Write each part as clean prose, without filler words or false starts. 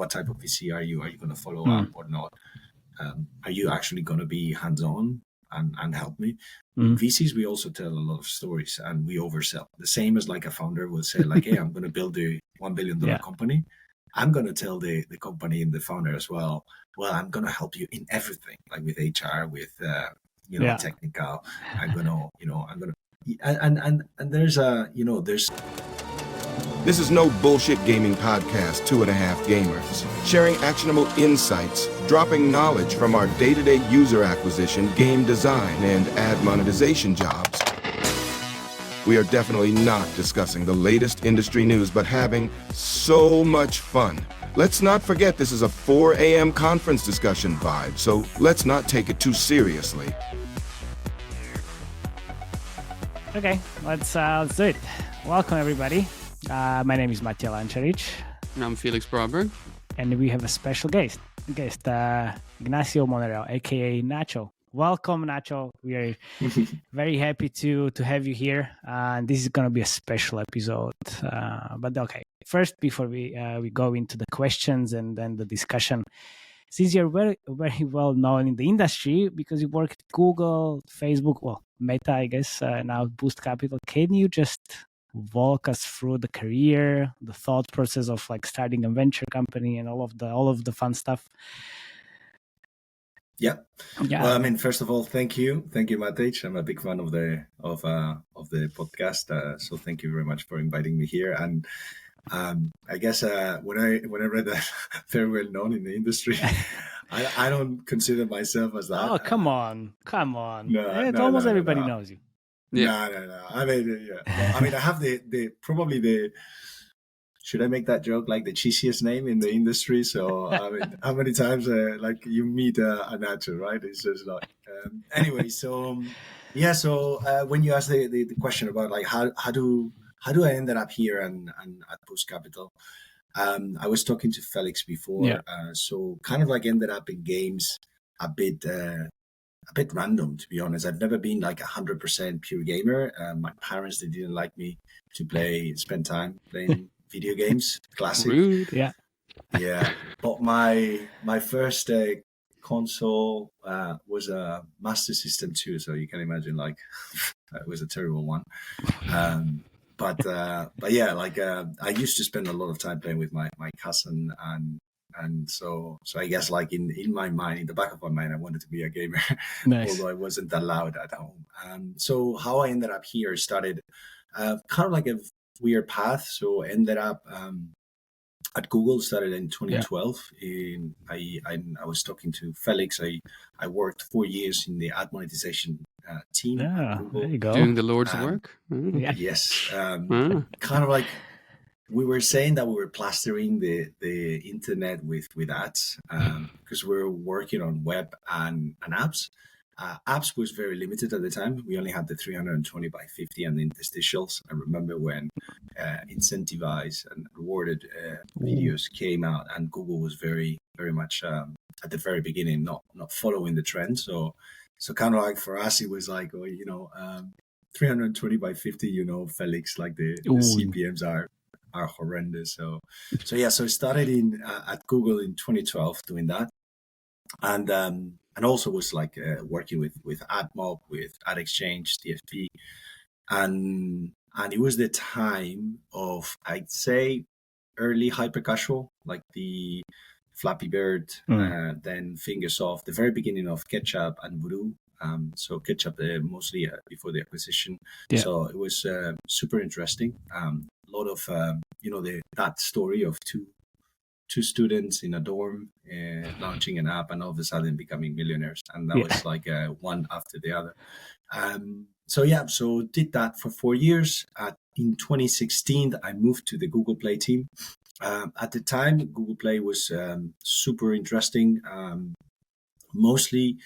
what type of VC are you? Are you going to follow up or not? Are you actually going to be hands-on and help me? VCs, we also tell a lot of stories and we oversell. The same as like a founder will say like, hey, I'm going to build a $1 billion company. I'm going to tell the company and the founder as well, I'm going to help you in everything, like with HR, with, technical. I'm going to, and there's This is no bullshit gaming podcast, 2.5 Gamers. Sharing actionable insights, dropping knowledge from our day-to-day user acquisition, game design, and ad monetization jobs. We are definitely not discussing the latest industry news, but having so much fun. Let's not forget this is a 4 a.m. conference discussion vibe, so let's not take it too seriously. Okay, let's do it. Welcome, everybody. My name is Matej Lancaric. And I'm Felix Braberg. And we have a special guest, Ignacio Monereo, aka Nacho. Welcome, Nacho. We are very happy to have you here. And this is going to be a special episode. But okay, first, before we go into the questions and then the discussion, since you're very, very well known in the industry because you work at Google, Facebook, Meta, I guess, now Boost Capital, can you just walk us through the career, the thought process of like starting a venture company and all of the fun stuff? Yeah. Well, I mean, first of all, thank you, Matej. I'm a big fan of the podcast, so thank you very much for inviting me here. And I guess when I read that very well known in the industry, I don't consider myself as that. Oh, come on! No, everybody knows you. Yeah. No. I mean, yeah. I mean, I have the should I make that joke, like the cheesiest name in the industry? So, I mean, how many times, like you meet a Nacho, right? It's just like, anyway, so, yeah. So, when you ask the question about like, how do I ended up here and at Boost Capital? I was talking to Felix before. So kind of like ended up in games a bit random, to be honest. I've never been like 100% pure gamer. My parents, they didn't like me to spend time playing video games. Classic. Rude. Yeah. But my first console was a Master System 2, so you can imagine like it was a terrible one. But yeah, like I used to spend a lot of time playing with my cousin, and so I guess like in my mind, in the back of my mind, I wanted to be a gamer, Nice. although I wasn't allowed at home. So how I ended up here started kind of like a weird path. So I ended up at Google, started in 2012. I was talking to Felix. I worked 4 years in the ad monetization team. Yeah, there you go. Doing the Lord's work. Yeah. Yes. Kind of like we were saying that we were plastering the internet with ads because we were working on web and apps. Apps was very limited at the time. We only had the 320 by 50 and the interstitials. I remember when incentivized and rewarded videos came out, and Google was very, very much at the very beginning, not following the trend. So kind of like for us, it was like, 320 by 50, Felix, like the CPMs are horrendous. So I started at Google in 2012 doing that. And also was like working with AdMob, with Ad Exchange, DFP, and it was the time of, I'd say, early hyper casual, like the Flappy Bird, then Fingersoft, the very beginning of Ketchup and Voodoo. So Ketchup mostly before the acquisition. Yeah. So it was super interesting. A lot of that story of two students in a dorm launching an app and all of a sudden becoming millionaires, and that was like one after the other. So did that for 4 years. In 2016 I moved to the Google Play team. At the time Google Play was super interesting, mostly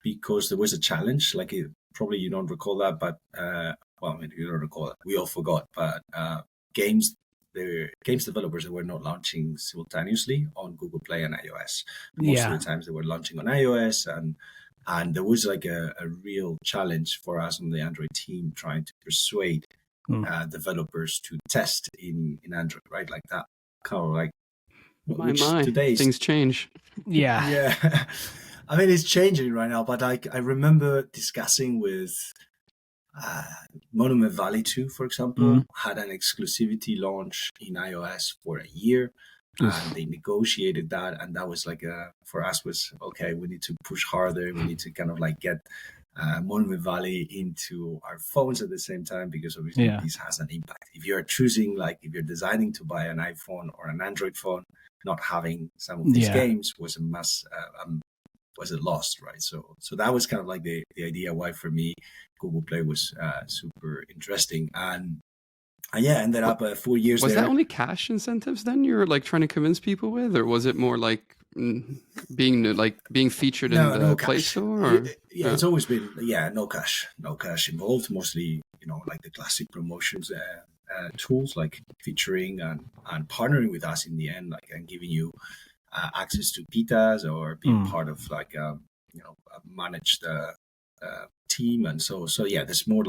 because there was a challenge. Like probably you don't recall that, but you don't recall that, we all forgot, but the games developers that were not launching simultaneously on Google Play and iOS. Most of the times they were launching on iOS, and there was like a real challenge for us on the Android team trying to persuade developers to test in Android, right? Like that kind of like My. today is Things change. Yeah. yeah. I mean, it's changing right now, but I remember discussing with uh, Monument Valley 2, for example, had an exclusivity launch in iOS for a year, and they negotiated that, and that was like for us was okay. We need to push harder. We need to kind of like get Monument Valley into our phones at the same time, because obviously this has an impact. If you're choosing, like if you're designing to buy an iPhone or an Android phone, not having some of these games was a was a loss, right? So that was kind of like the idea why for me Google Play was super interesting, and ended up 4 years Was there. that only cash incentives then you're like trying to convince people with, or was it more like being featured in the Play Store? Or? It's always been no cash involved. Mostly, like the classic promotions tools, like featuring and partnering with us in the end, like and giving you access to betas or being part of like managed team, and so there's more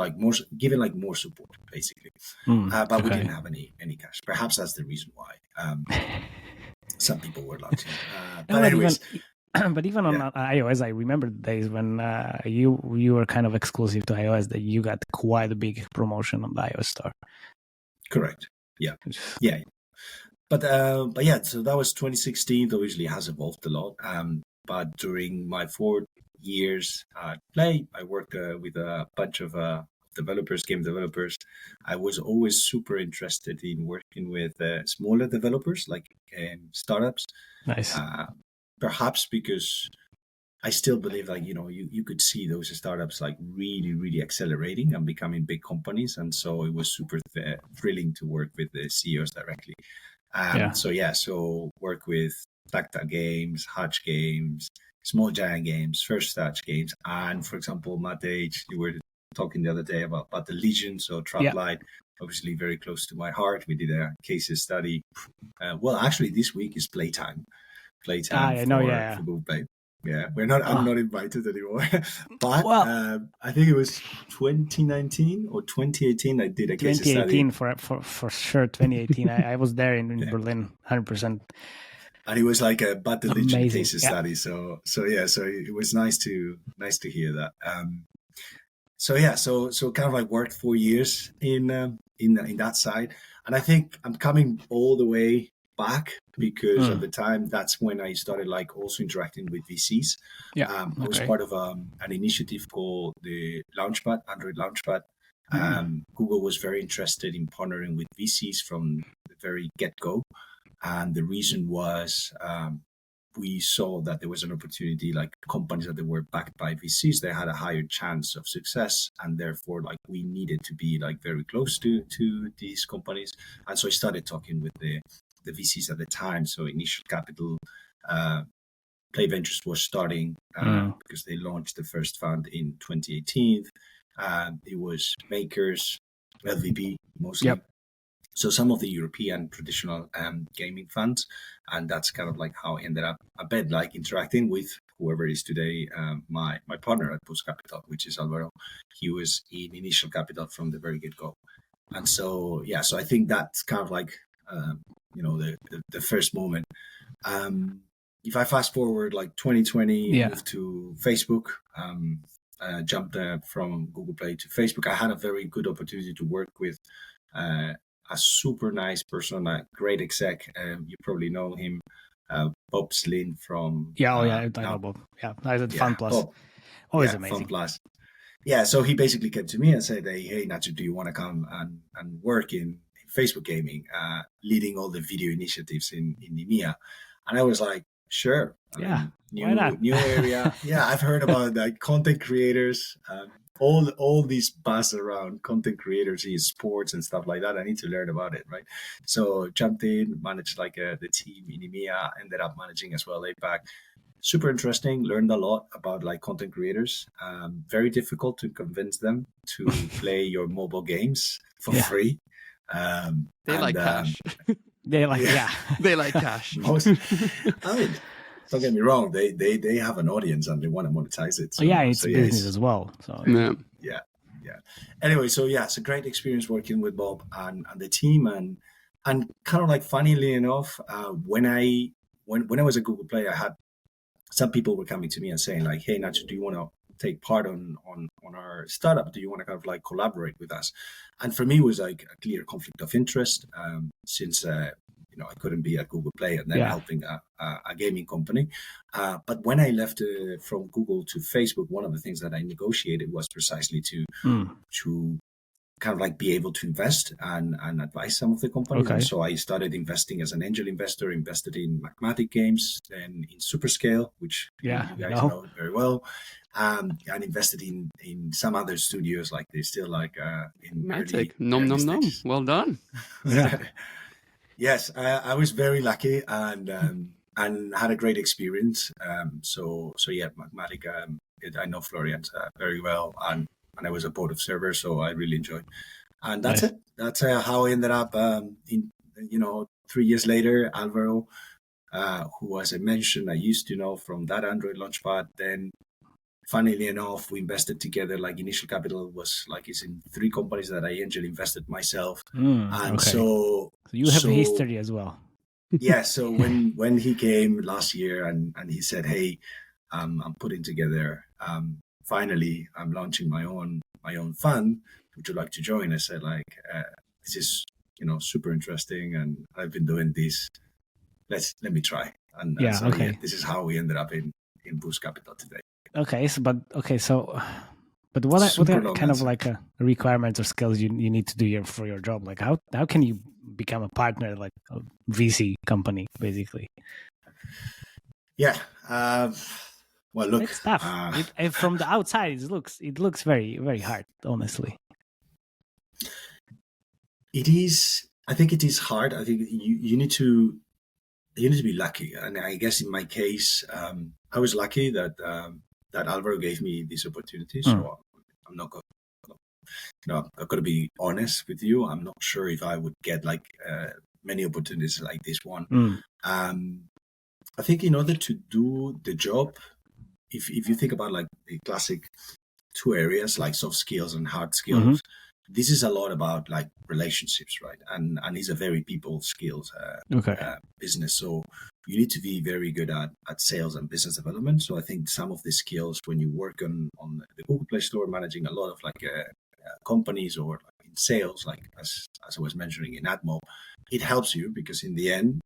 giving like more support basically, but we didn't have any cash. Perhaps that's the reason why some people were lucky. But anyways, but even on iOS, I remember the days when you were kind of exclusive to iOS, that you got quite a big promotion on the iOS store. Correct. Yeah. But yeah, so that was 2016. Obviously, has evolved a lot. But during my 4 years at Play, I worked with a bunch of game developers. I was always super interested in working with smaller developers, like startups. Nice. Perhaps because I still believe like, you could see those startups like really, really accelerating and becoming big companies. And so it was super thrilling to work with the CEOs directly. So work with Tactile Games, Hutch Games, Small Giant Games, First Touch Games, and for example, Matej, you were talking the other day about the Legion, so Traplight, obviously very close to my heart. We did a case study. Well, actually, this week is playtime for Google Play. Yeah, I'm not invited anymore. But I think it was 2019 or 2018. I did a case study. 2018 for sure. 2018. I was there in Berlin, 100%. And it was like a the Legion case study. So it was nice to hear that. So kind of like worked 4 years in that side, and I think I'm coming all the way back because at the time that's when I started like also interacting with VCs. I was part of an initiative called the Launchpad, Android Launchpad. Google was very interested in partnering with VCs from the very get-go, and the reason was we saw that there was an opportunity, like companies that they were backed by VCs, they had a higher chance of success, and therefore like we needed to be like very close to these companies. And so I started talking with the VCs at the time. So Initial Capital, Play Ventures was starting because they launched the first fund in 2018. It was Makers, LVB mostly. So some of the European traditional gaming funds, and that's kind of like how I ended up a bit like interacting with whoever is today my partner at Post Capital, which is Alvaro. He was in Initial Capital from the very get-go. And so so I think that's kind of like the first moment. If I fast forward like 2020, moved to Facebook, jumped from Google Play to Facebook. I had a very good opportunity to work with a super nice person, a great exec. You probably know him, Bob Slin from... I know Bob. I was at Fun Plus. Bob, always amazing. Fun Plus. Yeah, so he basically came to me and said, hey, Nacho, do you want to come and work in Facebook gaming, leading all the video initiatives in EMEA? And I was like, sure. Why not? New area. I've heard about like content creators, all these buzz around content creators in sports and stuff like that. I need to learn about it, right? So jumped in, managed like the team in EMEA, ended up managing as well APAC. Super interesting. Learned a lot about like content creators. Very difficult to convince them to play your mobile games for free. They like cash. They like They like cash. Don't get me wrong. They have an audience and they want to monetize it. So, it's business as well. So yeah. Anyway, so it's a great experience working with Bob and the team, and And kind of like funnily enough, when I was at Google Play, I had some people were coming to me and saying like, "Hey, Nacho, do you want to take part on our startup? Do you want to kind of like collaborate with us?" And for me, it was like a clear conflict of interest, since I couldn't be at Google Play and then helping a gaming company. But when I left from Google to Facebook, one of the things that I negotiated was precisely to kind of like be able to invest and advise some of the companies. Okay. And so I started investing as an angel investor, invested in Magmatic Games, then in Superscale, which you guys know very well, and invested in some other studios, like they're still like in Matej. Nom. Well done. Yes, I was very lucky and had a great experience. So yeah, Magmatic, I know Florian very well, and I was a board observer, so I really enjoyed. And that's it. That's how I ended up. 3 years later, Alvaro, who, as I mentioned, I used to know from that Android Launchpad. Then, funnily enough, we invested together. Like initial capital was like is in 3 companies that I angel invested myself. So you have a history as well. Yeah. So when he came last year and he said, "Hey, I'm putting together." Finally, I'm launching my own fund. Would you like to join? I said, like, this is super interesting, and I've been doing this. Let me try. And this is how we ended up in Boost Capital today. But what are kind of like requirements or skills you need to do for your job? Like how can you become a partner like a VC company, basically? Yeah. Well, look, it's tough. From the outside, it looks very, very hard, honestly. It is. I think it is hard. I think you need to be lucky. And I guess in my case, I was lucky that Alvaro gave me this opportunity. So I'm not going. I've got to be honest with you. I'm not sure if I would get like many opportunities like this one. I think in order to do the job, if you think about like the classic 2 areas, like soft skills and hard skills, this is a lot about like relationships, right? And it's a very people skills business. So you need to be very good at sales and business development. So I think some of the skills when you work on the Google Play Store, managing a lot of like companies or like in sales, like as I was mentioning in Admo, it helps you because in the end,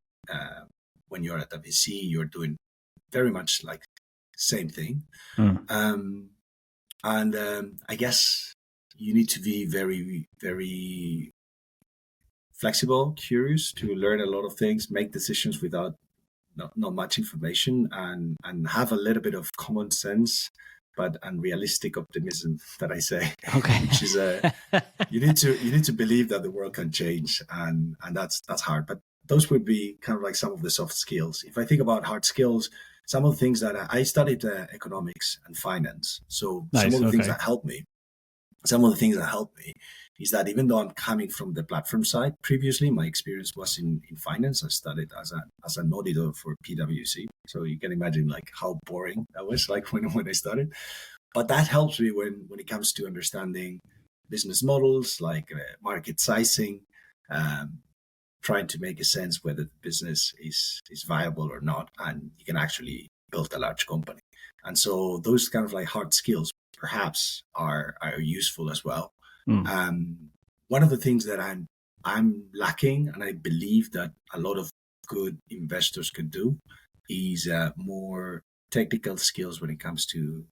when you're at a VC, you're doing very much like same thing. I guess you need to be very, very flexible, curious to learn a lot of things, make decisions without not much information, and have a little bit of common sense, but unrealistic optimism that I say. Okay. Which is you need to believe that the world can change, and that's hard. But those would be kind of like some of the soft skills. If I think about hard skills, some of the things that I studied economics and finance. So some of the things that helped me is that even though I'm coming from the platform side, previously my experience was in finance. I studied as an auditor for PwC. So you can imagine like how boring that was like when I started. But that helps me when it comes to understanding business models, like market sizing, trying to make a sense whether the business is viable or not, and you can actually build a large company. And so those kind of like hard skills perhaps are useful as well. One of the things that I'm lacking, and I believe that a lot of good investors could do, is more technical skills when it comes to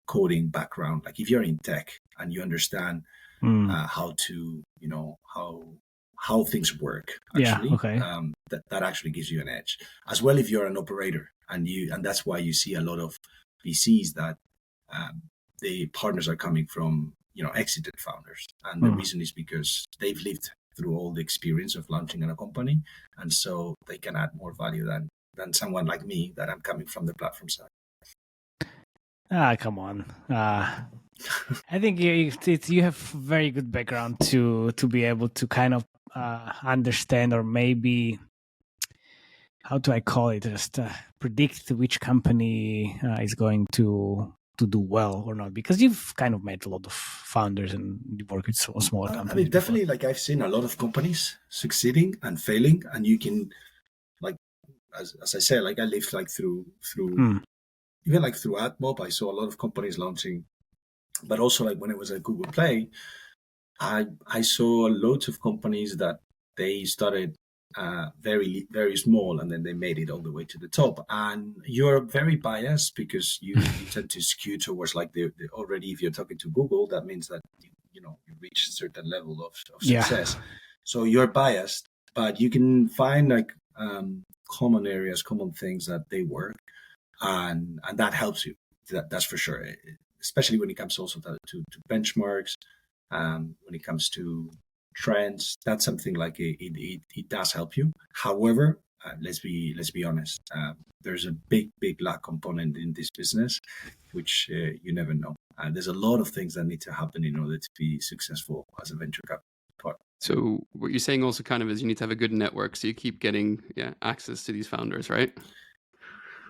coding background. Like if you're in tech and you understand how to how things work, actually, that actually gives you an edge. As well, if you're an operator and that's why you see a lot of VCs that the partners are coming from exited founders, and the reason is because they've lived through all the experience of launching a company, and so they can add more value than someone like me that I'm coming from the platform side. Come on. I think you have very good background to be able to kind of understand, or maybe how do I call it, just predict which company is going to do well or not? Because you've kind of met a lot of founders and you work with smaller companies. I mean, definitely, like I've seen a lot of companies succeeding and failing, and you can, like, as I said, like I lived like through even like through AdMob, I saw a lot of companies launching, but also like when it was at Google Play, I saw loads of companies that they started very, very small, and then they made it all the way to the top. And you're very biased because you tend to skew towards like the already, if you're talking to Google, that means that you reach a certain level of success. Yeah. So you're biased, but you can find like common areas, common things that they work, and that helps you. That's for sure. Especially when it comes also to benchmarks, when it comes to trends, that's something like it does help you. However, let's be honest. There's a big luck component in this business, which you never know. There's a lot of things that need to happen in order to be successful as a venture capital partner. So what you're saying also kind of is you need to have a good network, so you keep getting access to these founders, right?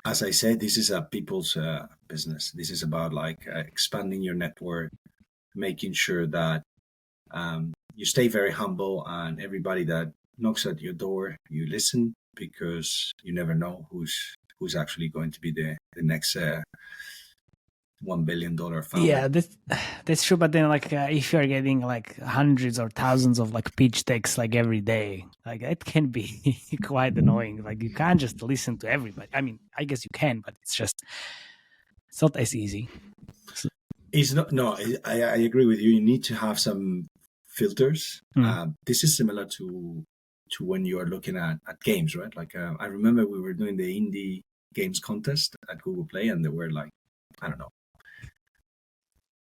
As I said, this is a people's business. This is about like expanding your network, making sure that you stay very humble, and everybody that knocks at your door, you listen, because you never know who's actually going to be the next $1 billion founder. Yeah, that's true. But then, like, if you're getting like hundreds or thousands of like pitch decks like every day, like it can be quite annoying. Like you can't just listen to everybody. I mean, I guess you can, but it's not as easy. It's not. No, I agree with you. You need to have some filters. This is similar to when you are looking at games, right? Like I remember we were doing the indie games contest at Google Play, and there were like, I don't know,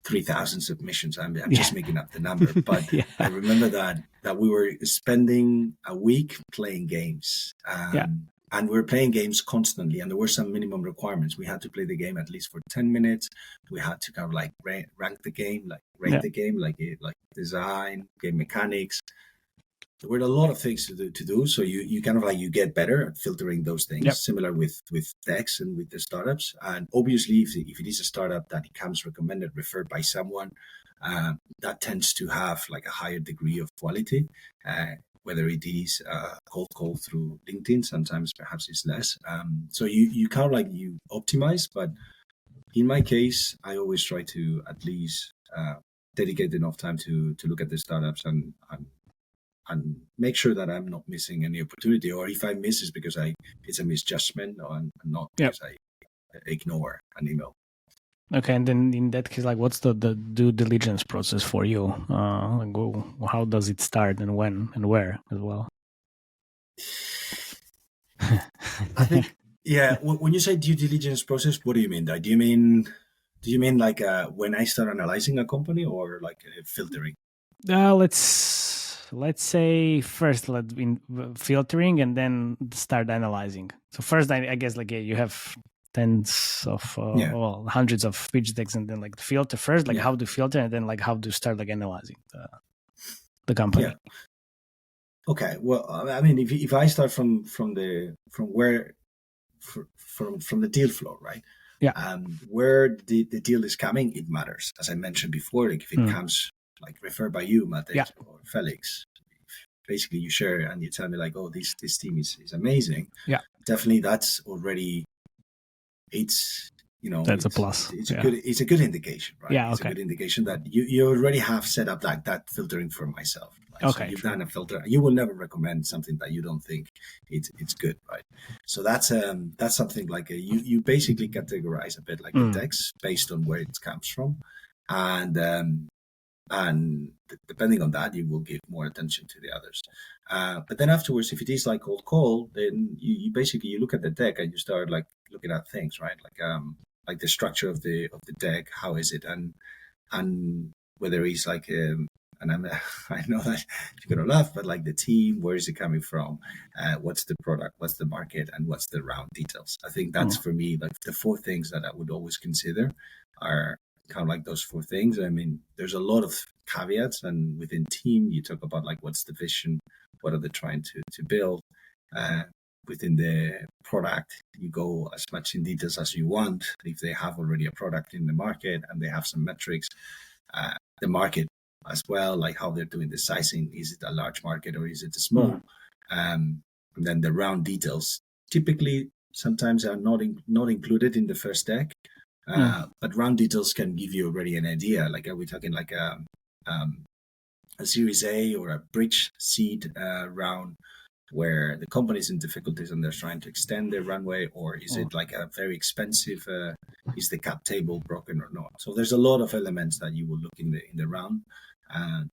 3,000 submissions. I'm just making up the number, but I remember that we were spending a week playing games. And we were playing games constantly, and there were some minimum requirements. We had to play the game at least for 10 minutes. We had to kind of like rank the game, like rate the game, like design, game mechanics. There were a lot of things to do. So you kind of like, you get better at filtering those things, similar with decks and with the startups. And obviously, if it is a startup that it comes recommended, referred by someone, that tends to have like a higher degree of quality. Whether it is cold call through LinkedIn, sometimes perhaps it's less. So you kind of like, you optimize, but in my case, I always try to at least dedicate enough time to look at the startups and make sure that I'm not missing any opportunity, or if I miss, it's because it's a misjudgment, and not because I ignore an email. Okay, and then in that case, like, what's the due diligence process for you? How does it start, and when and where as well? I think, when you say due diligence process, what do you mean? Do you mean like when I start analyzing a company, or like filtering? Let's say first filtering and then start analyzing. So first, I guess, like, you have tens of hundreds of pitch decks, and then like the filter first, like how to filter, and then like how to start like analyzing the company. Yeah. Okay. Well, I mean, if I start from the deal flow, right? Yeah. Where the deal is coming, it matters. As I mentioned before, like if it comes like referred by you, Matej, or Felix, basically you share and you tell me like, oh, this team is amazing. Yeah. Definitely, that's already, it's, that's a plus. It's a good indication, right? Yeah. It's a good indication that you already have set up like that filtering for myself. Right? Okay. So you've done a filter. You will never recommend something that you don't think it's good, right? So that's something like you basically categorize a bit like the text based on where it comes from, and depending on that, you will give more attention to the others. But then afterwards, if it is like cold call, then you basically look at the deck and you start like looking at things, right? Like the structure of the deck, how is it, and whether it's like and I know that you're gonna laugh, but like the team, where is it coming from? What's the product? What's the market? And what's the round details? I think that's for me like the four things that I would always consider are kind of like those four things. I mean, there's a lot of caveats, and within team, you talk about like what's the vision, what are they trying to build, within the product, you go as much in details as you want. If they have already a product in the market and they have some metrics, the market as well, like how they're doing the sizing, is it a large market or is it a small? And then the round details typically sometimes are not included in the first deck, but round details can give you already an idea. Like, are we talking like a Series A or a bridge seed round where the company's in difficulties and they're trying to extend their runway, or is it like a very expensive, is the cap table broken or not? So there's a lot of elements that you will look in the round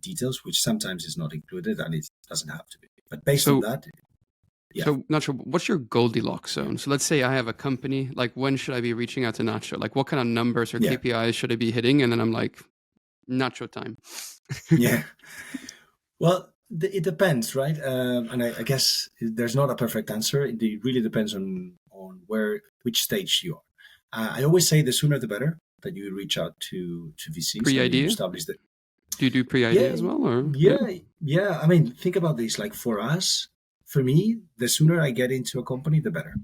details, which sometimes is not included, and it doesn't have to be. But based on that, So, Nacho, what's your Goldilocks zone? So let's say I have a company, like when should I be reaching out to Nacho? Like what kind of numbers or KPIs should I be hitting? And then I'm like, Nacho time. Yeah. Well, it depends, right? And I guess there's not a perfect answer. It really depends on which stage you are. I always say the sooner the better that you reach out to VCs. Pre-idea? Establish that. Do you do pre-idea as well? Or? Yeah. I mean, think about this. Like for us, for me, the sooner I get into a company, the better.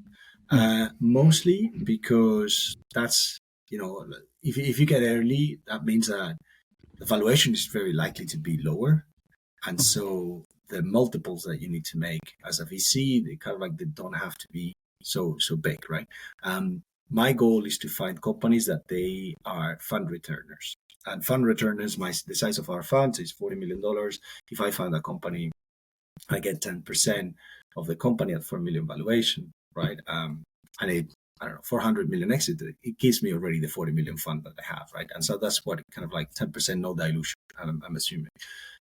Mostly because that's, if you get early, that means that the valuation is very likely to be lower. And so the multiples that you need to make as a VC, they don't have to be so big, right? My goal is to find companies that they are fund returners. And fund returners, the size of our funds is $40 million. If I find a company, I get 10% of the company at $4 million valuation, right? And I don't know, 400 million exit, it gives me already the 40 million fund that I have, right? And so that's what kind of like 10% no dilution, I'm assuming.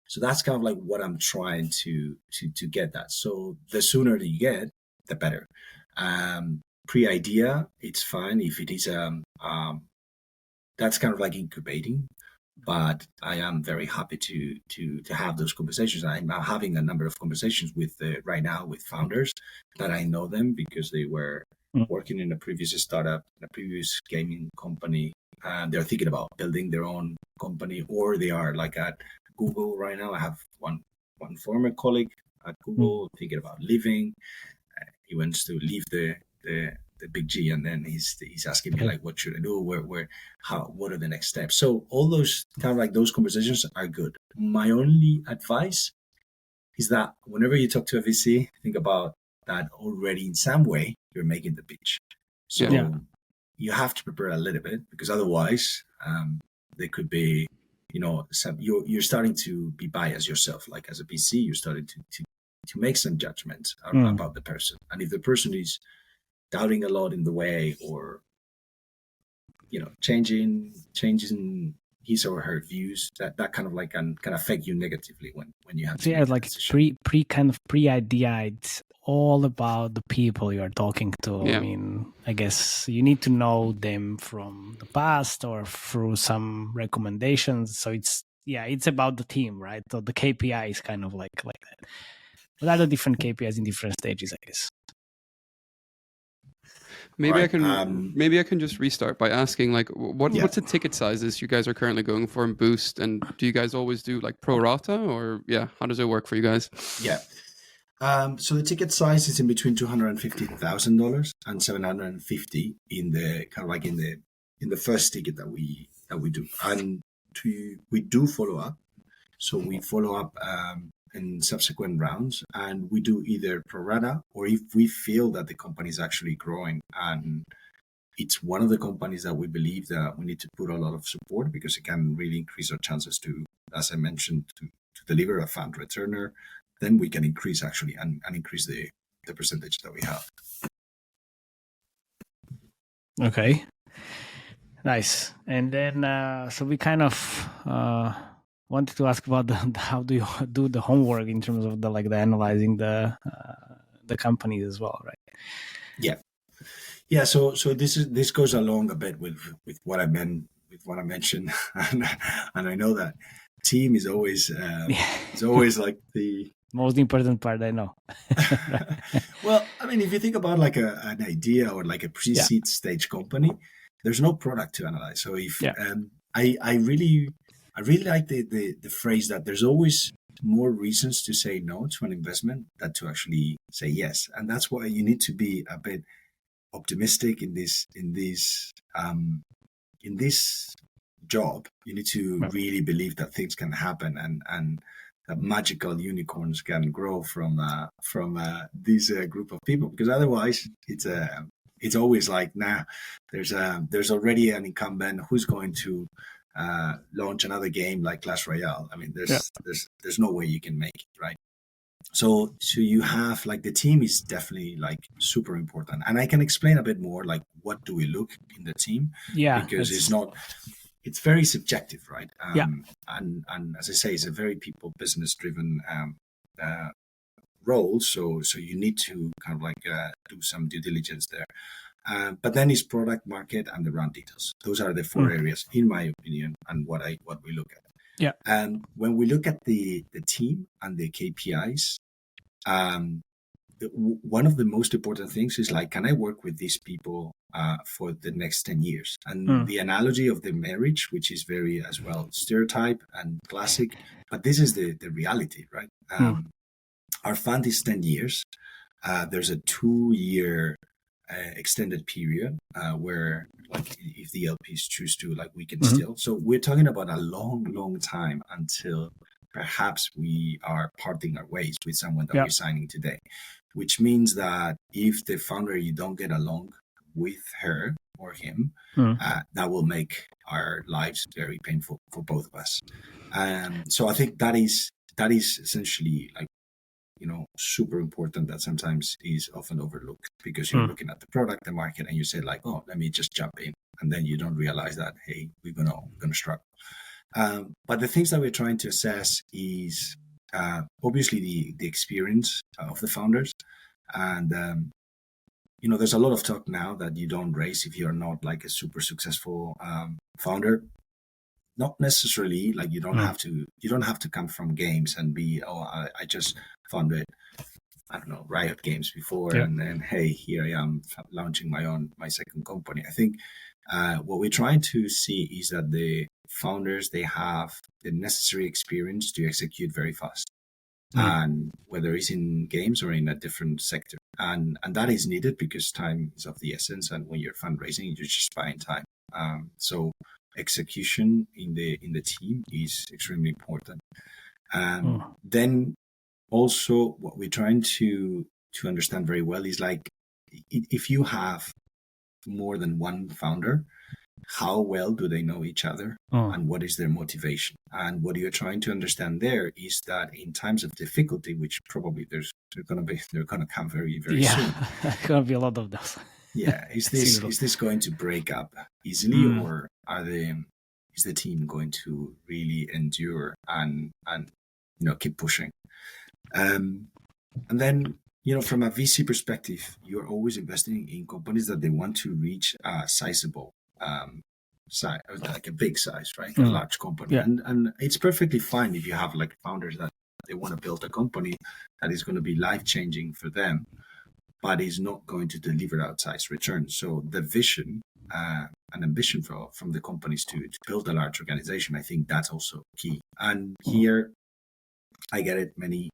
So that's kind of like what I'm trying to get that. So the sooner that you get, the better. Pre-idea, it's fine if it is that's kind of like incubating, but I am very happy to have those conversations. I'm having a number of conversations with right now with founders that I know them because they were working in a previous startup, a previous gaming company, and they're thinking about building their own company, or they are like at Google right now. I have one former colleague at Google thinking about leaving. He wants to leave the big G, and then he's asking me like, what should I do? What are the next steps? So all those kind of like those conversations are good. My only advice is that whenever you talk to a VC, think about that already in some way you're making the pitch. So you have to prepare a little bit, because otherwise there could be, you're starting to be biased yourself. Like as a VC, you're starting to make some judgments about the person. And if the person is doubting a lot in the way, or changing his or her views, that kind of like can affect you negatively when you have to like pre-idea. It's all about the people you are talking to. I mean, I guess you need to know them from the past or through some recommendations. So it's about the team, right? So the KPI is kind of like that. What are the different KPIs in different stages, I guess? Maybe I can just restart by asking, like, what's the ticket sizes you guys are currently going for in Boost, and do you guys always do like pro rata, or how does it work for you guys? So the ticket size is in between $250,000 and $750 in the kind of like in the first ticket that we do, and we do follow up. So we follow up in subsequent rounds, and we do either pro rata, or if we feel that the company is actually growing and it's one of the companies that we believe that we need to put a lot of support, because it can really increase our chances to, as I mentioned, to deliver a fund returner, then we can increase actually and increase the percentage that we have. Okay, nice. And then so we kind of wanted to ask about how do you do the homework in terms of the analyzing the companies as well, right? Yeah. So this goes along a bit with what I meant, with what I mentioned, and I know that team is always like the most important part, I know. Well, I mean, if you think about like an idea or like a pre-seed stage company, there's no product to analyze. So if I really like the phrase that there's always more reasons to say no to an investment than to actually say yes. And that's why you need to be a bit optimistic in this job. You need to really believe that things can happen and that magical unicorns can grow from this group of people, because otherwise it's always like, there's already an incumbent who's going to launch another game like Clash Royale. I mean, there's no way you can make it, right? So you have like, the team is definitely like super important, and I can explain a bit more like what do we look in the team, because it's very subjective, right? And as I say, it's a very people business driven role, so you need to kind of like do some due diligence there. But then it's product, market, and the round details. Those are the four areas, in my opinion, and what we look at. Yeah. And when we look at the team and the KPIs, one of the most important things is like, can I work with these people for the next 10 years? And the analogy of the marriage, which is very as well stereotype and classic, but this is the reality, right? Our fund is 10 years. There's a 2-year extended period where, like, if the LPs choose to, like, we can still. So we're talking about a long time until perhaps we are parting our ways with someone that we're signing today, which means that if the founder, you don't get along with her or him, that will make our lives very painful for both of us. So I think that is essentially, like, super important, that sometimes is often overlooked, because you're looking at the product, the market, and you say like, oh, let me just jump in. And then you don't realize that, hey, we're gonna struggle. But the things that we're trying to assess is obviously the experience of the founders. And, there's a lot of talk now that you don't raise if you're not like a super successful founder. Not necessarily, like, you don't have to come from games and be, I just founded, I don't know, Riot Games before, and then, hey, here I am launching my second company. I think what we're trying to see is that the founders, they have the necessary experience to execute very fast, and whether it's in games or in a different sector, and that is needed because time is of the essence, and when you're fundraising, you're just buying time. So execution in the team is extremely important. Then also what we're trying to understand very well is, like, if you have more than one founder, how well do they know each other, and what is their motivation? And what you're trying to understand there is that in times of difficulty, which probably they're gonna come very soon. There's gonna be a lot of those. Is this going to break up easily, or is the team going to really endure and keep pushing? And then, from a VC perspective, you're always investing in companies that they want to reach a sizable size, like a big size, right? A large company. And it's perfectly fine if you have like founders that they want to build a company that is going to be life-changing for them, but is not going to deliver outsized returns. So the vision and ambition from the companies to build a large organization, I think that's also key. And here, I get it, many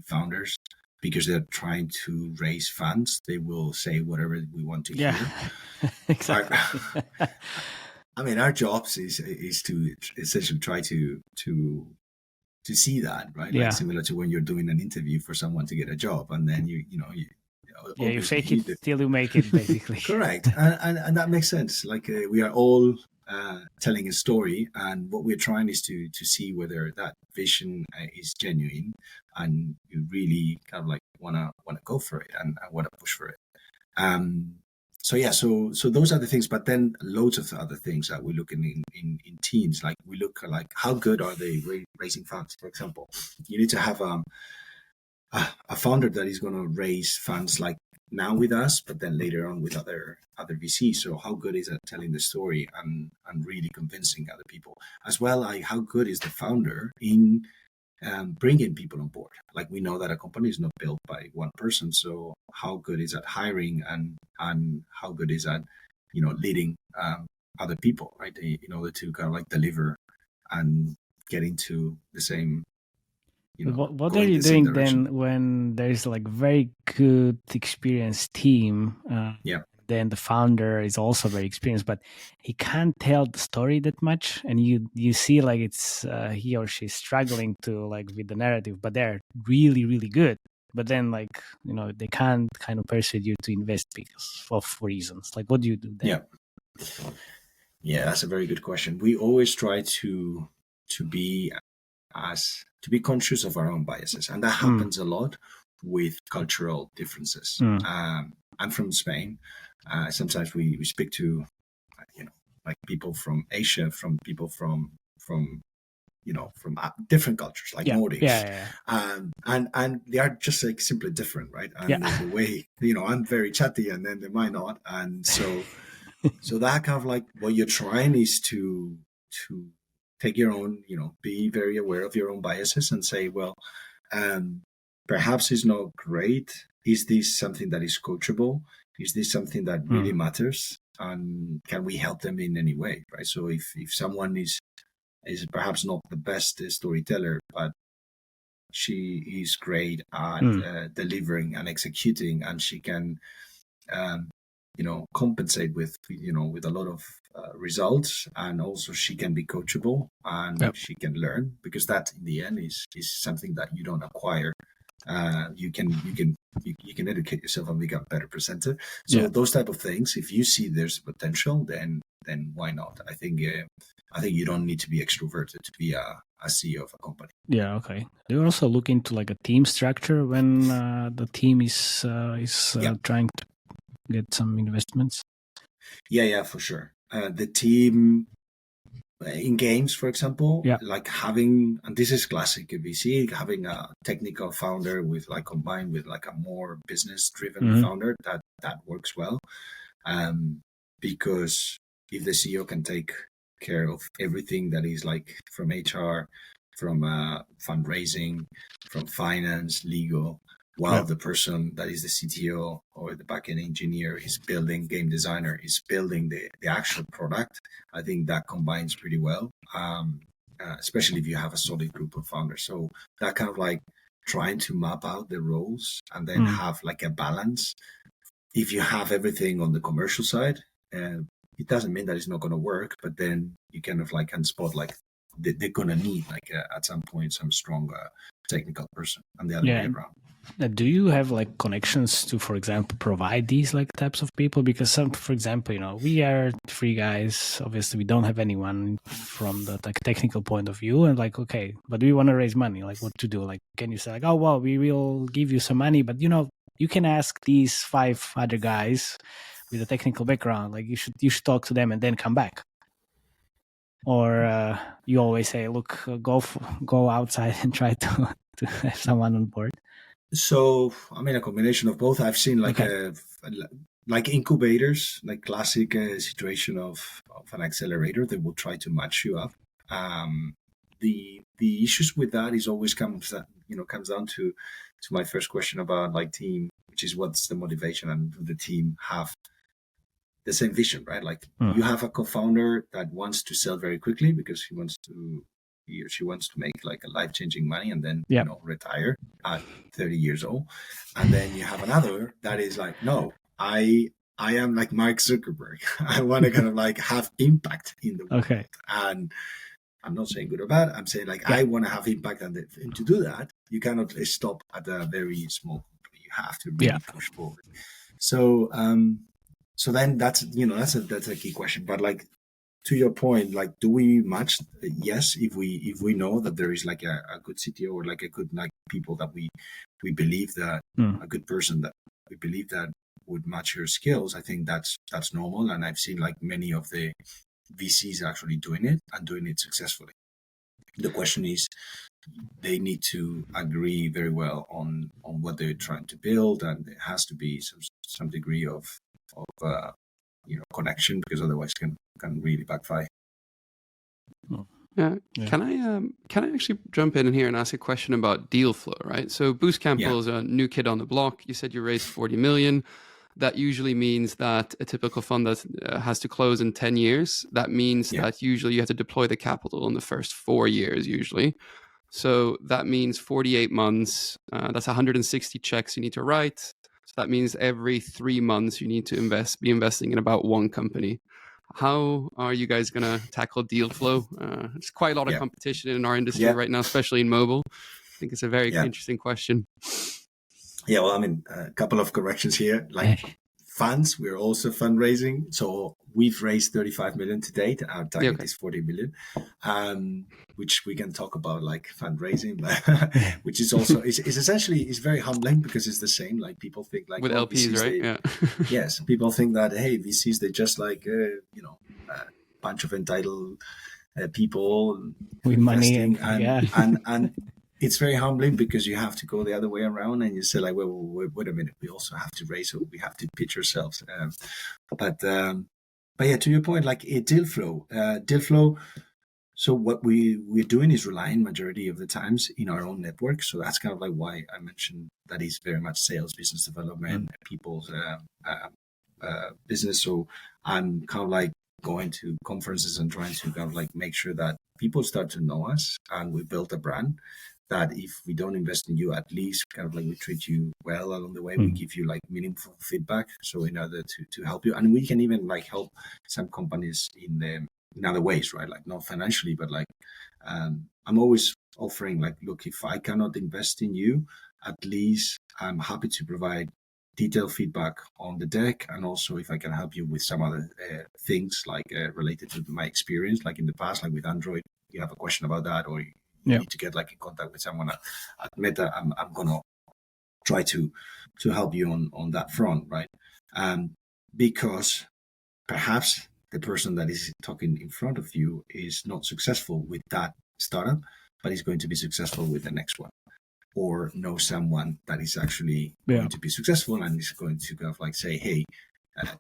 founders, because they're trying to raise funds, they will say whatever we want to hear. Exactly. I mean, our jobs is to essentially try to see that, right? Like, similar to when you're doing an interview for someone to get a job, and then you fake it till you make it, basically. Correct. And that makes sense. Like, we are all telling a story, and what we're trying is to see whether that vision is genuine, and you really kind of like want to go for it and want to push for it. So those are the things, but then loads of other things that we're looking in teams. Like, we look at, like, how good are they raising funds? For example, you need to have a founder that is going to raise funds, like now with us, but then later on with other VCs. So how good is at telling the story and really convincing other people? As well, like, how good is the founder in bringing people on board? Like, we know that a company is not built by one person. So how good is at hiring, and how good is at, leading other people, right? In order to kind of like deliver and get into the same What are you doing then when there's like very good experienced team? Then the founder is also very experienced, but he can't tell the story that much, and you see like it's he or she's struggling to like with the narrative, but they're really really good. But then like they can't kind of persuade you to invest because of reasons. Like what do you do then? Yeah, that's a very good question. We always try to be conscious of our own biases, and that happens a lot with cultural differences. I'm from Spain. Sometimes we speak to like people from Asia, from people from different cultures, like Nordics, and they are just like simply different, right? And the way I'm very chatty, and then they might not, and so that kind of like what you're trying is to take your own, be very aware of your own biases and say, well, perhaps it's not great. Is this something that is coachable? Is this something that really matters? And can we help them in any way, right? So if someone is perhaps not the best storyteller, but she is great at delivering and executing, and she can, compensate with a lot of results, and also she can be coachable and she can learn, because that in the end is something that you don't acquire. You can educate yourself and become a better presenter. So those type of things, if you see there's potential, then why not? I think you don't need to be extroverted to be a CEO of a company. Yeah. Okay. Do you also look into like a team structure when the team is trying to get some investments? Yeah, for sure. The team in games, for example, like having, and this is classic VC, having a technical founder with like combined with like a more business driven founder, that works well. Because if the CEO can take care of everything that is like from HR, from fundraising, from finance, legal, while the person that is the CTO or the backend engineer is building, game designer is building the actual product, I think that combines pretty well, especially if you have a solid group of founders. So that kind of like trying to map out the roles and then have like a balance. If you have everything on the commercial side, it doesn't mean that it's not going to work, but then you kind of like can spot like they're going to need like at some point some strong technical person, and the other way around. Do you have like connections to, for example, provide these like types of people? Because for example, we are three guys. Obviously, we don't have anyone from the technical point of view, and like, okay, but we want to raise money. Like, what to do? Like, can you say like, oh well, we will give you some money, but you can ask these 5 other guys with a technical background. Like, you should talk to them and then come back. Or you always say, look, go outside and try to have someone on board. So, I mean, a combination of both. I've seen like like incubators, like classic situation of an accelerator that will try to match you up. The issues with that is always comes down to my first question about like team, which is what's the motivation, and do the team have the same vision, right? Like you have a co-founder that wants to sell very quickly because he or she wants to make like a life-changing money and then retire at 30 years old. And then you have another that is like, no, I am like Mark Zuckerberg. I want to kind of like have impact in the world. Okay. And I'm not saying good or bad. I'm saying like I want to have impact, and to do that, you cannot stop at a very small company. You have to really push forward. So then that's a key question. But like, to your point, like, do we match? Yes, if we know that there is like a good CTO or like a good like people that we believe that a good person that we believe that would match your skills, I think that's normal. And I've seen like many of the VCs actually doing it and doing it successfully. The question is, they need to agree very well on what they're trying to build, and there has to be some degree of connection, because otherwise can really backfire. Yeah. Can I actually jump in here and ask a question about deal flow, right? So Boost Capital is a new kid on the block. You said you raised 40 million. That usually means that a typical fund that has to close in 10 years. That means that usually you have to deploy the capital in the first 4 years usually. So that means 48 months. That's 160 checks you need to write. So that means every 3 months you need to be investing in about one company. How are you guys going to tackle deal flow? There's quite a lot of competition in our industry right now, especially in mobile. I think it's a very interesting question. Yeah, well, I mean, a couple of corrections here. Like funds, we're also fundraising. So we've raised 35 million to date. Our target is 40 million, which we can talk about like fundraising, but which is also, is essentially, is very humbling because it's the same. Like people think like, with LPs, VCs, right? Yes. People think that, hey, VCs, they're just like, a bunch of entitled people with money and it's very humbling because you have to go the other way around and you say like, wait a minute, we also have to raise, so we have to pitch ourselves. But yeah, to your point, like deal flow. So what we're doing is relying majority of the times in our own network. So that's kind of like why I mentioned that is very much sales, business development, people's business. So I'm kind of like going to conferences and trying to kind of like make sure that people start to know us and we build a brand that if we don't invest in you, at least kind of like we treat you well along the way. We give you like meaningful feedback. So in order to help you, and we can even like help some companies in other ways, right? Like not financially, but like I'm always offering like, look, if I cannot invest in you, at least I'm happy to provide detailed feedback on the deck. And also if I can help you with some other things like related to my experience, like in the past, like with Android, you have a question about that, or you need to get like in contact with someone at Meta, I'm going to try to help you on that front, right? Because perhaps the person that is talking in front of you is not successful with that startup, but is going to be successful with the next one, or know someone that is actually going to be successful and is going to kind of like say, hey,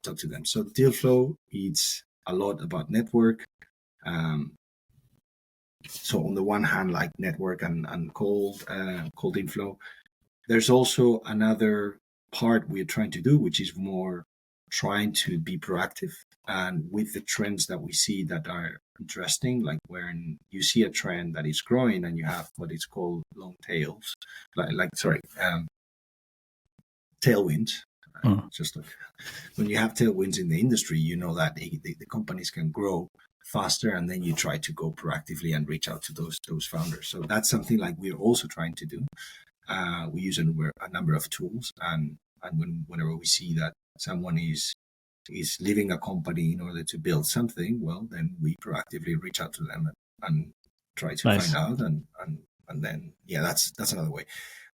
talk to them. So deal flow, it's a lot about network. So on the one hand, like network and cold inflow. There's also another part we're trying to do, which is more trying to be proactive and with the trends that we see that are interesting, like when you see a trend that is growing and you have what is called long tails, tailwinds. Just like when you have tailwinds in the industry, you know that the companies can grow faster, and then you try to go proactively and reach out to those founders. So that's something like we're also trying to do. We use a number of tools, and whenever we see that someone is leaving a company in order to build something, well, then we proactively reach out to them and try to find out, and then that's another way.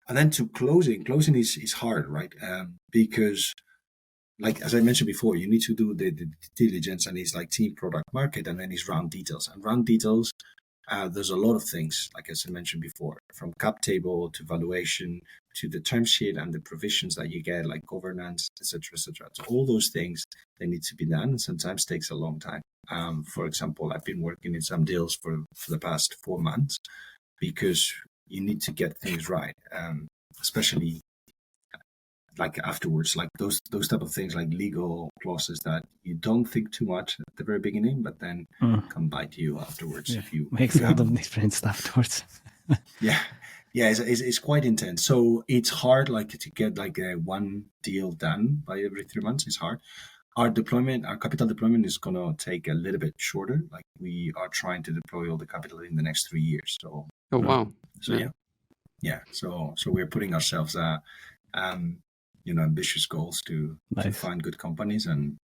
And then to closing is hard, right? Because like, as I mentioned before, you need to do the diligence, and it's like team, product, market, and then it's round details. And round details, there's a lot of things, like as I mentioned before, from cap table to valuation to the term sheet and the provisions that you get, like governance, etc., etc. So all those things, they need to be done, and sometimes takes a long time. For example, I've been working in some deals for the past 4 months because you need to get things right, especially like afterwards, like those type of things, like legal clauses that you don't think too much at the very beginning, but then come bite you afterwards. If you makes a lot of difference afterwards. It's quite intense. So it's hard, like to get like one deal done by every 3 months. It's hard. Our capital deployment is gonna take a little bit shorter. Like we are trying to deploy all the capital in the next 3 years. So wow. So So we're putting ourselves ambitious goals to find good companies and.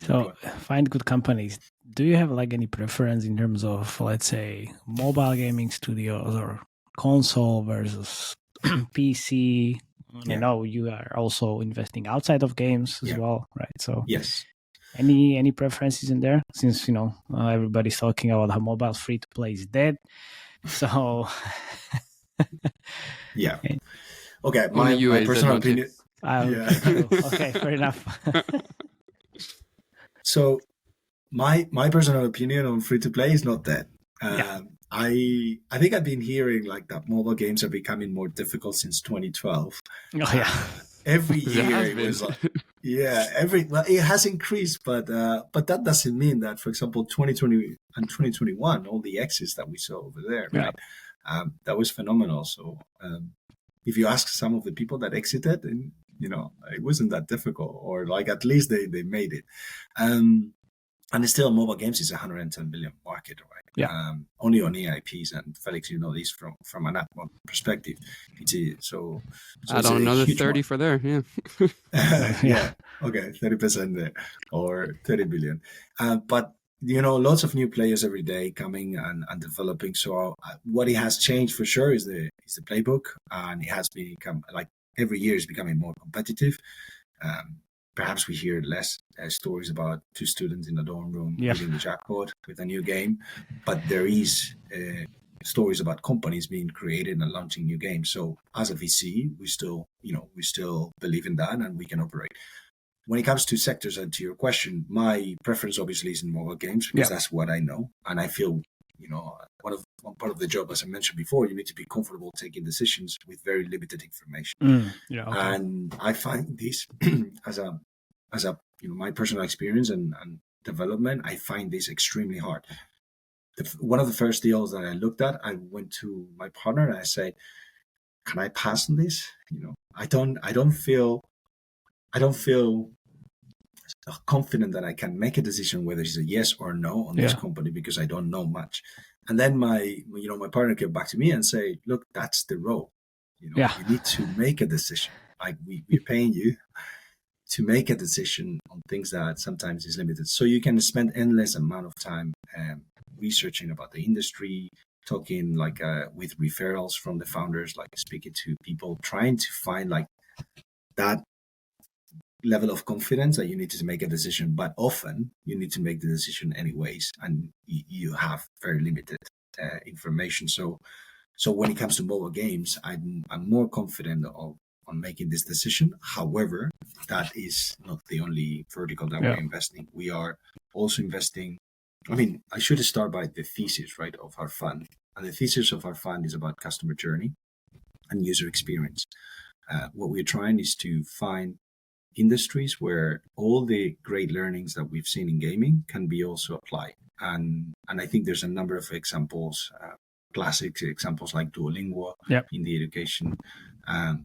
So find good companies. Do you have like any preference in terms of, let's say, mobile gaming studios or console versus PC? I know you are also investing outside of games as well, right? So yes. Any preferences in there? Since everybody's talking about how mobile free to play is dead. So Okay, my personal opinion. Okay, fair enough. So my personal opinion on free to play is not that. I think I've been hearing like that mobile games are becoming more difficult since 2012. Oh yeah. Every year it was like, it has increased, but that doesn't mean that, for example, 2020 and 2021, all the exits that we saw over there, right? That was phenomenal. So if you ask some of the people that exited, and it wasn't that difficult, or like at least they made it. And still, mobile games is a 110 billion market, right? Only on EIPs, and Felix, you know this from an app perspective. So add on another 30 for there, yeah. Okay, 30% there, or 30 billion. But lots of new players every day coming and developing. So what it has changed for sure is the playbook, and it has become, like, every year is becoming more competitive. Perhaps we hear less stories about two students in a dorm room hitting the jackpot with a new game, but there is stories about companies being created and launching new games. So as a VC, we still believe in that, and we can operate. When it comes to sectors, and to your question, my preference obviously is in mobile games, because that's what I know, and I feel one part of the job, as I mentioned before, you need to be comfortable taking decisions with very limited information. And I find this as a my personal experience and development, I find this extremely hard. One of the first deals that I looked at, I went to my partner and I said, "Can I pass on this? I don't feel confident that I can make a decision whether it's a yes or no on this company, because I don't know much." And then my partner came back to me and say, "Look, that's the role. You need to make a decision. Like, we're paying you to make a decision on things that sometimes is limited. So you can spend endless amount of time researching about the industry, talking with referrals from the founders, like speaking to people, trying to find like that level of confidence that you need to make a decision. But often you need to make the decision anyways, and you have very limited information. So when it comes to mobile games, I'm more confident on making this decision. However, that is not the only vertical that we're investing. We are also investing. I should start by the thesis, right, of our fund. And the thesis of our fund is about customer journey and user experience. What we're trying is to find industries where all the great learnings that we've seen in gaming can be also applied. And I think there's a number of examples, classic examples like Duolingo in the education.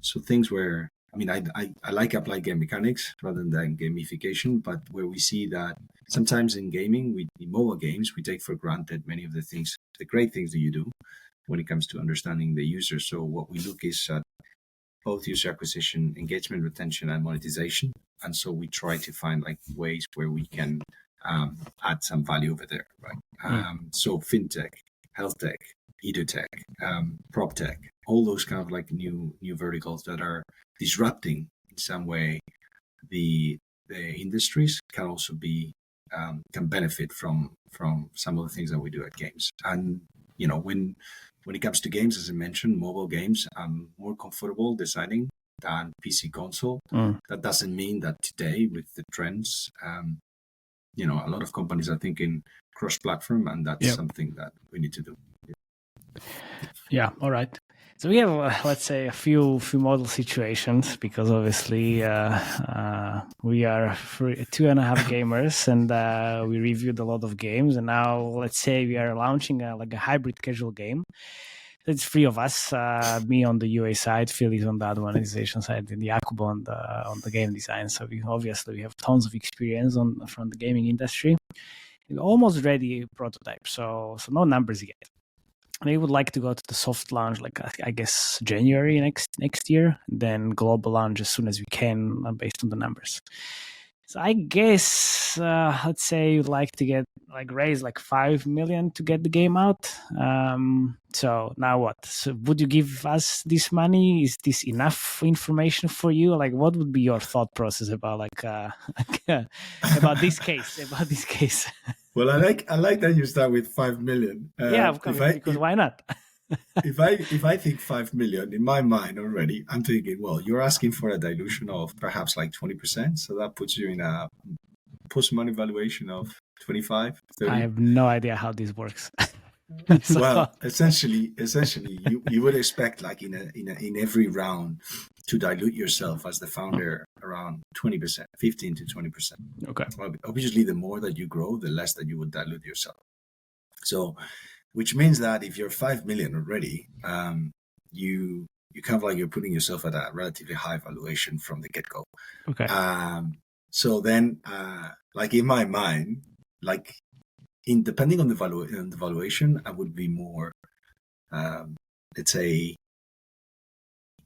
So things where, I like applied game mechanics rather than gamification, but where we see that sometimes in gaming, in mobile games, we take for granted many of the things, the great things that you do when it comes to understanding the user. So what we look is at both user acquisition, engagement, retention, and monetization. And so we try to find like ways where we can add some value over there, right? So fintech, health tech, edutech, prop tech, all those kind of like new verticals that are disrupting in some way the industries can also be can benefit from some of the things that we do at games. And when it comes to games, as I mentioned, mobile games, I'm more comfortable deciding than PC console. That doesn't mean that today with the trends, a lot of companies are thinking cross-platform, and that's something that we need to do. Yeah, all right. So we have, let's say, a few model situations, because obviously we are 2.5 gamers, and we reviewed a lot of games. And now, let's say we are launching a hybrid casual game. It's 3 of us, me on the UA side, Felix on the other monetization side, and Jakub on the game design. So we have tons of experience from the gaming industry. We're almost ready prototype, so no numbers yet. We would like to go to the soft launch, I guess January next year, then global launch as soon as we can, based on the numbers. So I guess let's say you'd like to raise 5 million to get the game out. So now what? So would you give us this money? Is this enough information for you? What would be your thought process about about this case? Well, I like that you start with 5 million. Of course, because why not? if I think 5 million in my mind already, I'm thinking, well, you're asking for a dilution of perhaps 20%. So that puts you in a post-money valuation of 25, 30. I have no idea how this works. Well, essentially, you would expect in every round to dilute yourself as the founder around 20%, 15 to 20%. Okay. Obviously, the more that you grow, the less that you would dilute yourself. So, which means that if you're 5 million already, you kind of like you're putting yourself at a relatively high valuation from the get-go. Okay. So then, like in my mind, like depending on the valuation, I would be more, let's say,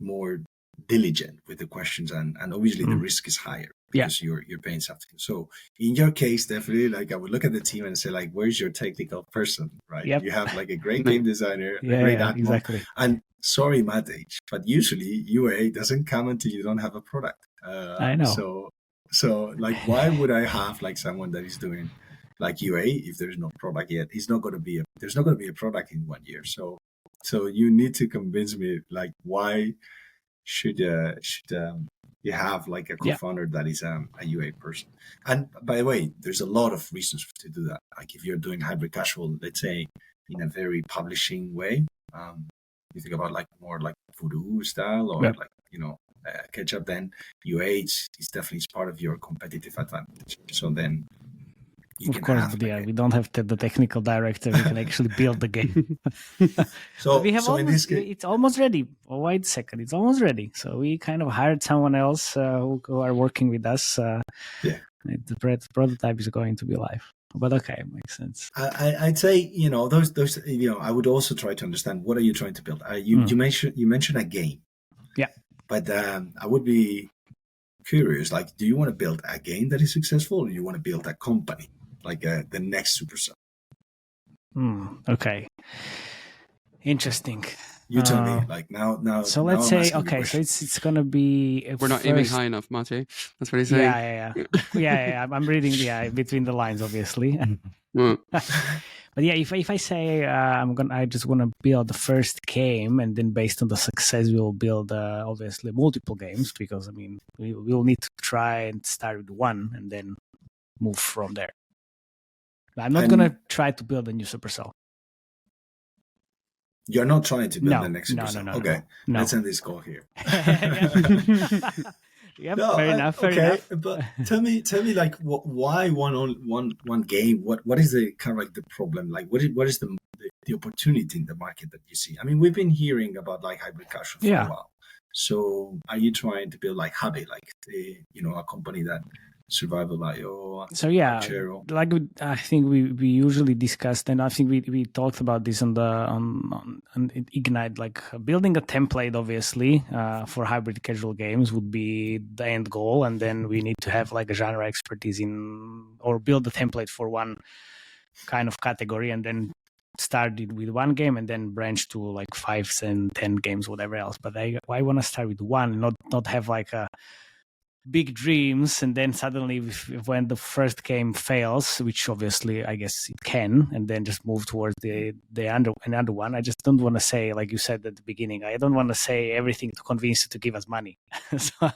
more diligent with the questions, and obviously the risk is higher because you're paying something. So in your case, definitely, like I would look at the team and say, like, where's your technical person, right? Yep. You have like a great game designer, a Yeah, great yeah, admin, exactly. and sorry, Matej, but usually UA doesn't come until you don't have a product. I know. So like, why would I have like someone that is doing like UA if there's no product yet? There's not going to be a product in 1 year. So you need to convince me, like, why should you have like a co-founder that is a UA person? And by the way, there's a lot of reasons to do that. Like if you're doing hybrid casual, let's say in a very publishing way, you think about like more like voodoo style or like, ketchup, then UA is definitely part of your competitive advantage. So then you can have, but we don't have the technical director who can actually build the game. So we have so in this case, it's almost ready. Oh, wait a second, it's almost ready. So we kind of hired someone else who are working with us. The prototype is going to be live. But okay, makes sense. I'd say those I would also try to understand what are you trying to build. You mentioned a game. Yeah. But I would be curious, like, do you want to build a game that is successful, or do you want to build a company, like the next Supercell? Okay. Interesting. You tell me, like now. So let's say, okay, so it's gonna be. We're not aiming high enough, Matej. That's what he's saying. Yeah. I'm reading between the lines, obviously. But yeah, if I say I just want to build the first game, and then based on the success, we'll build obviously multiple games, because I mean we'll need to try and start with one and then move from there. I'm not gonna try to build a new Supercell. You're not trying to build the next Supercell. No. Okay, no. Let's end this call here. Yep, fair enough. But tell me, like, why one game? What is the kind of like the problem? Like, what is the opportunity in the market that you see? I mean, we've been hearing about like hybrid casual for a while. So, are you trying to build like Hubby, like a company that survival.io? So yeah, like I think we usually discussed, and I think we talked about this on Ignite, like building a template obviously for hybrid casual games would be the end goal, and then we need to have like a genre expertise or build a template for one kind of category, and then start it with one game and then branch to like 5 and 10 games, whatever else. But I want to start with one, not have like a big dreams, and then suddenly when the first game fails, which obviously I guess it can, and then just move towards another one. I just don't want to say, like you said at the beginning, I don't want to say everything to convince you to give us money. So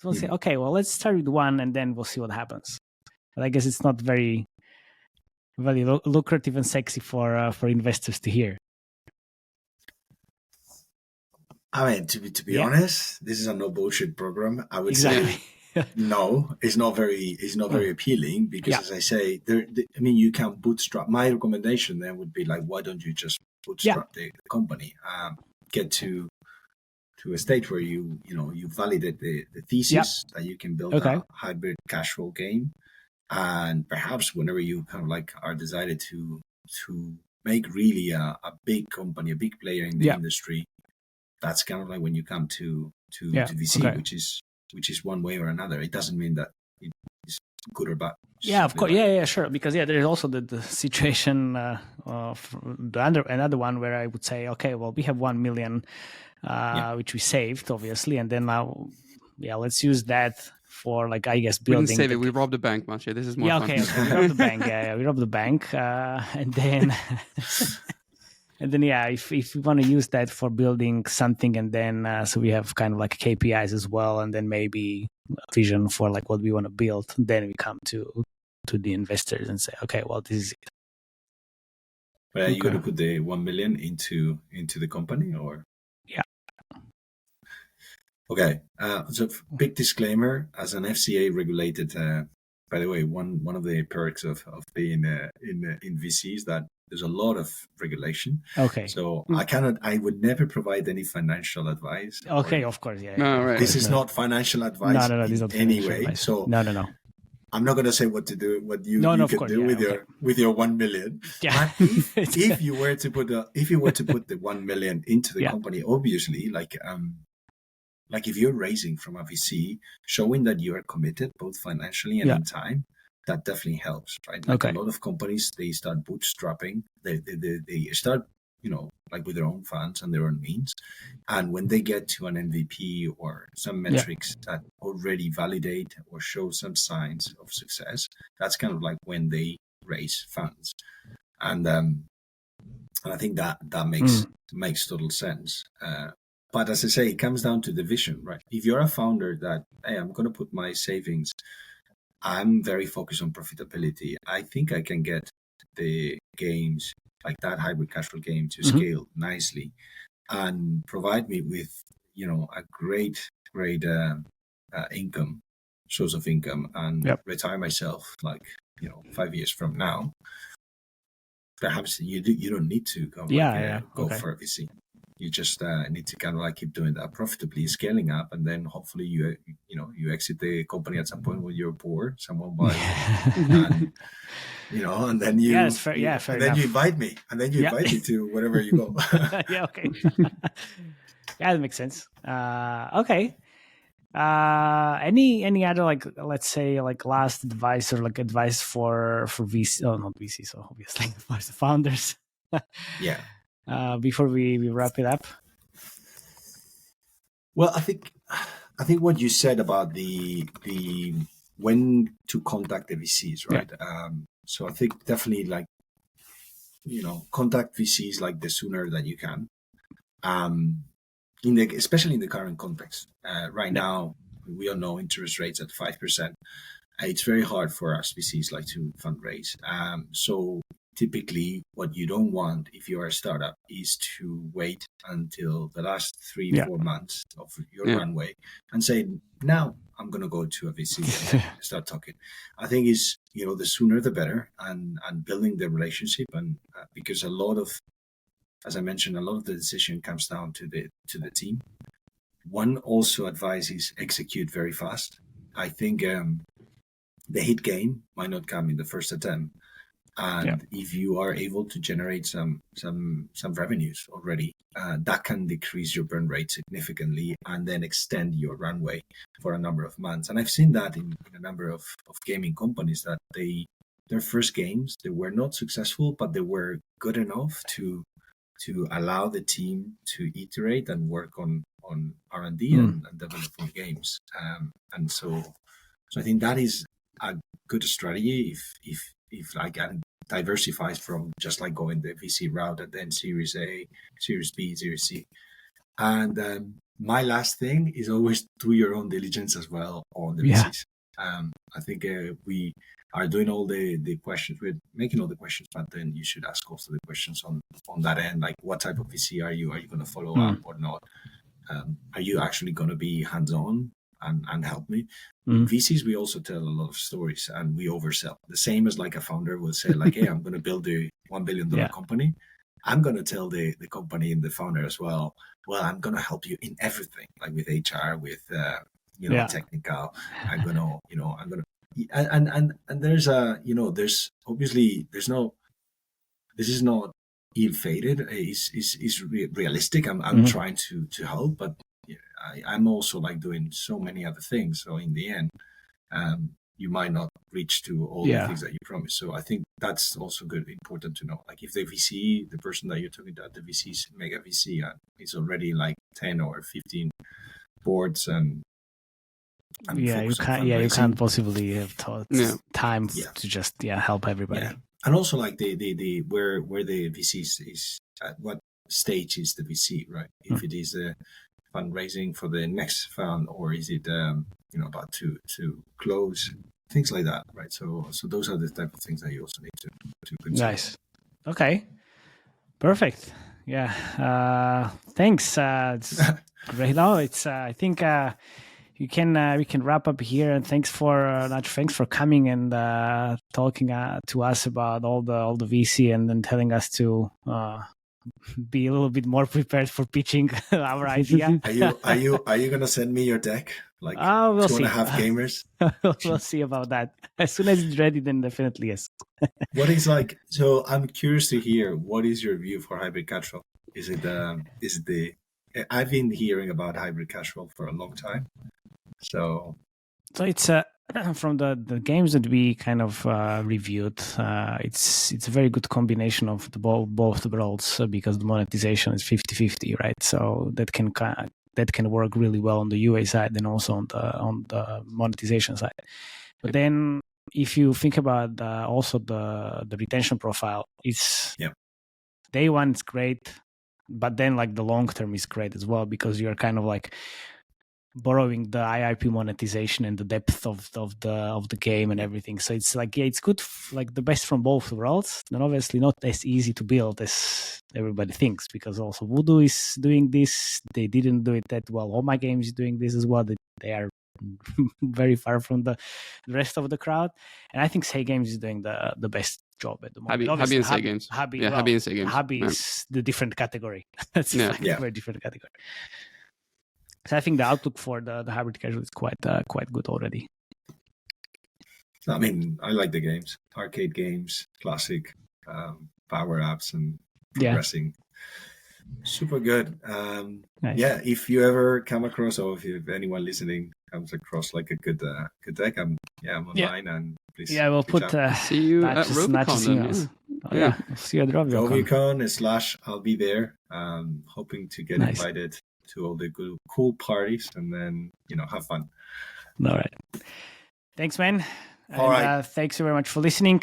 we'll say, okay, well, let's start with one and then we'll see what happens. But I guess it's not very lucrative and sexy for investors to hear. I mean, to be honest, this is a no bullshit program. I would say no. It's not very appealing, because as I say, you can bootstrap. My recommendation then would be like, why don't you just bootstrap the company? Get to a stage where you validate the thesis that you can build a hybrid casual game, and perhaps whenever you kind of like are decided to make really a big company, a big player in the industry. That's kind of like when you come to VC, which is one way or another. It doesn't mean that it's good or bad. Yeah, of course. Yeah, sure. Because there's also the situation of another one where I would say, okay, well, we have 1 million, which we saved, obviously, and then now, let's use that for, like, I guess, building. We didn't save it. We robbed a bank, Matej. This is more fun. Okay. We robbed the bank. We robbed the bank, and then. And then, if we want to use that for building something, and then so we have kind of like KPIs as well, and then maybe a vision for like what we want to build, then we come to the investors and say, okay, well, this is it. But are you going to put the 1 million into the company, or? Yeah. Okay. So big disclaimer: as an FCA regulated, by the way, one of the perks of being in VC is that there's a lot of regulation. Okay. So I would never provide any financial advice. Okay, of course, yeah. No, right. This is not financial advice No, this is in not any financial way. advice. So no. I'm not going to say what to do, what you of can course, do with your 1 million. Yeah. But if you were to put the 1 million into the company, obviously, like if you're raising from a VC, showing that you are committed both financially and in time, that definitely helps, right? Like a lot of companies, they start bootstrapping. They start, like with their own funds and their own means. And when they get to an MVP or some metrics that already validate or show some signs of success, that's kind of like when they raise funds. And I think that makes total sense. But as I say, it comes down to the vision, right? If you're a founder that, hey, I'm going to put my savings, I'm very focused on profitability. I think I can get the games, like that hybrid casual game, to scale nicely and provide me with, a great income, source of income, and retire myself, 5 years from now. Perhaps you don't need to go for a VC. You just need to kind of like keep doing that profitably, scaling up, and then hopefully you exit the company at some point when you're poor. Someone buys, and then you fair and then enough. you invite me, to wherever you go. Okay. That makes sense. Okay. Any other, like, let's say, like, last advice or like advice for VC? Oh, not VC, so obviously for the founders. Before we wrap it up. Well, I think what you said about the when to contact the VCs, right? So I think definitely, like, contact VCs like the sooner that you can. Especially in the current context, right now, we all know interest rates at 5%. It's very hard for us VCs like to fundraise. So typically, what you don't want if you are a startup is to wait until the last 3-4 months of your runway and say, now I'm going to go to a VC and start talking. I think is the sooner the better, and building the relationship, and because as I mentioned, a lot of the decision comes down to the team. One also advice is execute very fast. I think the hit game might not come in the first attempt, and if you are able to generate some revenues already, that can decrease your burn rate significantly, and then extend your runway for a number of months. And I've seen that in a number of gaming companies that their first games, they were not successful, but they were good enough to allow the team to iterate and work on R&D and develop more games. And so I think that is a good strategy if like diversifies from just like going the VC route and then Series A, Series B, Series C. And my last thing is always do your own diligence as well on the VCs. I think we are doing all the questions. We're making all the questions, but then you should ask also the questions on that end, like what type of VC are you? Are you going to follow up or not? Are you actually going to be hands-on and help me? VCs, we also tell a lot of stories and we oversell. The same as like a founder will say, like, hey, I'm going to build a $1 billion company. I'm going to tell the company and the founder as well, I'm going to help you in everything, like with HR, with technical. I'm going to, and there's there's obviously this is not ill-fated. Is realistic. I'm trying to help, but I'm also like doing so many other things. So in the end, you might not reach to all the things that you promised. So I think that's also important to know. Like if the VC, the person that you're talking to at the VC's mega VC, is already like 10 or 15 boards and you can't possibly have time to just help everybody. And also like the where the VC is at what stage is the VC, right? If it is fundraising for the next fund, or is it about to close, things like that, right? So those are the type of things that you also need to consider. Nice. Okay. Perfect. Yeah. Thanks. Great. No, it's. I think we can wrap up here. And thanks for Nacho, thanks for coming and talking to us about all the VC and then telling us to be a little bit more prepared for pitching our idea. Are you gonna send me your deck? Like we'll 2.5 gamers? We'll see about that. As soon as it's ready, then definitely yes. What is like? So I'm curious to hear what is your view for hybrid casual? Is it the? I've been hearing about hybrid casual for a long time. So it's from the games that we kind of reviewed. It's a very good combination of both the worlds because the monetization is 50-50, right? So that can work really well on the UA side and also on the monetization side. But then if you think about also the retention profile, it's day one is great, but then like the long term is great as well because you're kind of like borrowing the IRP monetization and the depth of the game and everything. So it's like it's good, like the best from both worlds. And obviously not as easy to build as everybody thinks because also Voodoo is doing this. They didn't do it that well. All my games is doing this as well. They are very far from the rest of the crowd. And I think Say Games is doing the best job at the moment. Hobby and Say Games. Hobby and Say Games. Hobby is the different category. That's a very different category. So I think the outlook for the hybrid casual is quite good already. I mean, I like the games, arcade games, classic, power-ups and progressing. Super good. Nice. Yeah, if you ever come across, or if anyone listening comes across like a good deck, I'm online and please. Yeah, we'll put see you at Robicon. See you at Robicon. Robicon / I'll be there. Hoping to get invited to all the cool parties and then have fun. All right. Thanks, man. All right. Thanks very much for listening.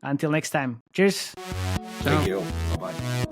Until next time. Cheers. Thank you. Bye-bye.